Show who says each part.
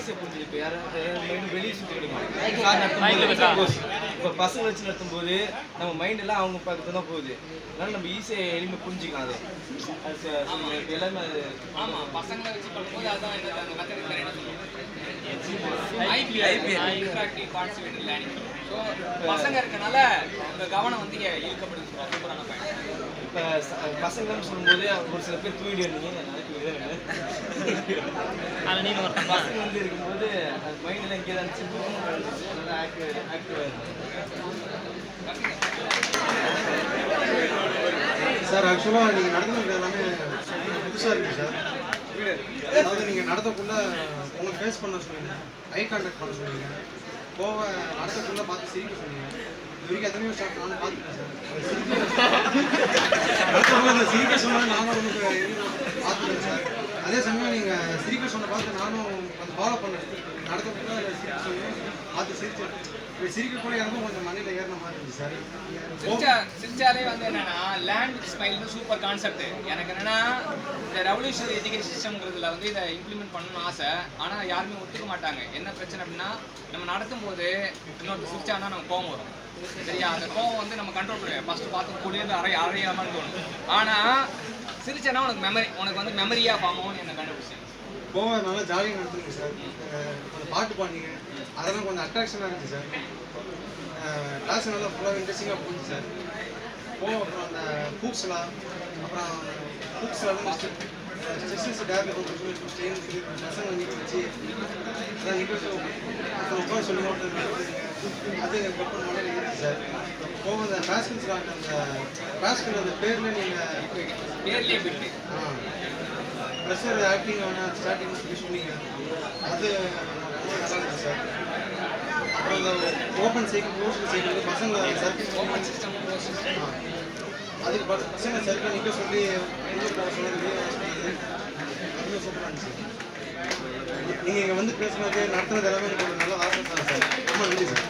Speaker 1: ஈஸியாக புரிஞ்சுது. இப்போ யாரும் வெளியே சுற்றி கிடைக்கும் இப்போ பசங்க வச்சு நடத்தும்போது நம்ம மைண்ட் எல்லாம் அவங்க பக்கத்து தான் போகுது. அதனால நம்ம ஈஸியாக எளிமையாக புரிஞ்சுக்கலாம். அது எல்லாமே அது
Speaker 2: ஆமாம், பசங்களை வச்சு பண்ணும்போது அதுதான் அந்த மெத்தட் பேர் என்ன சொல்லுவோம், இன்டராக்டிவ் பார்ட்டிசிபேட்டிவ் லேர்னிங். ஸோ பசங்க இருக்கனால உங்கள் கவனம் வந்து இங்கே ஈர்க்கப்படுது. சூப்பரான பாயிண்ட்.
Speaker 1: இப்போ பசங்கள்னு சொல்லும்போது ஒரு சில பேர் தூங்கிட்டு இருந்தீங்க, பசங்க வந்து இருக்கும்போது அது மைண்டெல்லாம் இங்கே தான் நல்லா ஆக்டிவாக இருக்கும்.
Speaker 3: சார் ஆக்சுவலாக நீங்கள் நடத்துனது எல்லாமே புதுசாக இருக்குது சார். அதாவது நீங்கள் நடத்தக்குள்ள உங்களை ஃபேஸ் பண்ண சொன்னீங்க, ஐ கான்டாக்ட் பண்ண சொன்னீங்க, நடத்தக்குள்ள பார்த்து சிரிக்க சொன்னீங்க. இது வரைக்கும் எத்தனையோ ஸ்டாஃப் நானும் பார்த்துட்டேன் சார். நடத்தக்குள்ள சிரிக்க சொன்னால் நானும் உங்களுக்கு பார்த்துட்டேன் சார். அதே சமயம் நீங்கள் சிரிக்க சொன்ன பார்த்து நானும் அந்த ஃபாலோ பண்ணேன். நடத்தக்குள்ள சிரிக்க சொன்னேன், பார்த்து சிரிச்சேன். இப்போ சிரிக்க கூட எனக்கும் கொஞ்சம் மண்ணில் ஏறின மாதிரி இருந்துச்சு சார்.
Speaker 2: சிரிச்சாலே வந்து என்னன்னா லேண்ட் ஸ்மைல் சூப்பர் கான்செப்ட். எனக்கு என்னன்னா இந்த ரெவல்யூஷனரி எஜுகேஷன் சிஸ்டம்ங்கிறதுல வந்து இதை இம்ப்ளிமெண்ட் பண்ணணும்னு ஆசை. ஆனால் யாருமே ஒத்துக்க மாட்டாங்க. என்ன பிரச்சனை அப்படின்னா, நம்ம நடத்தும் போது இன்னொரு சிரிச்சானா நம்ம கோவம் வரும். சரியா? அந்த கோவம் வந்து நம்ம கண்ட்ரோல் பண்ணுவேன். ஃபர்ஸ்ட் பார்த்து கூடியது அறையாமல் தோணும். ஆனால் சிரிச்சேன்னா உனக்கு வந்து மெமரியாக ஃபார்ம் ஆகும்னு என்னை கண்டுபிடிச்சேன்.
Speaker 3: கோவம் நல்லா ஜாலியாக நடத்துங்க சார். கொஞ்சம் பாட்டு பாடிங்க, அதெல்லாம் கொஞ்சம் அட்ராக்ஷனாக இருந்துச்சு சார். கிளாஸ் நல்லா ஃபுல்லாக இன்ட்ரெஸ்டிங்காக போச்சு சார். போவோம். அப்புறம் அந்த ஹூக்ஸ்லாம், அப்புறம் ஹூக்ஸ்லாம் ஸ்ட்ரெஸ்ஸஸ் டேப்ல கொஞ்சம் பசங்க நிற்க வச்சு அதான் நிற்க வச்சு அப்புறம் உட்கார சொல்லி அது கப்பல் மாதிரி இருந்துச்சு சார். போக அந்த பேஸ்கன்ஸ்லாம் அந்த பேஸ்கன் அந்த பேரில் நீங்கள்
Speaker 2: பேர்லேயே போயிட்டு
Speaker 3: ப்ரெஷர் ஆக்டிங் ஆனால் ஸ்டார்டிங் சொல்லி சொன்னீங்க, அது நல்லா இருந்துச்சு சார். அப்புறம் அந்த ஓப்பன் சைக்கிள் க்ளோஸ்டு சைக்கிள் பசங்க சர்க்கிள்
Speaker 2: ஓப்பன் சிஸ்டம்
Speaker 3: அதுக்கு பசங்க சர்க்கிள் நிற்க சொல்லி சொன்னது அதுவும் சூப்பராக இருந்துச்சு. நீங்கள் இங்கே வந்து பேசுனது நடத்துனது எல்லாமே எனக்கு ஒரு நல்ல ஆசை தான் சார். ரொம்ப நன்றி சார்.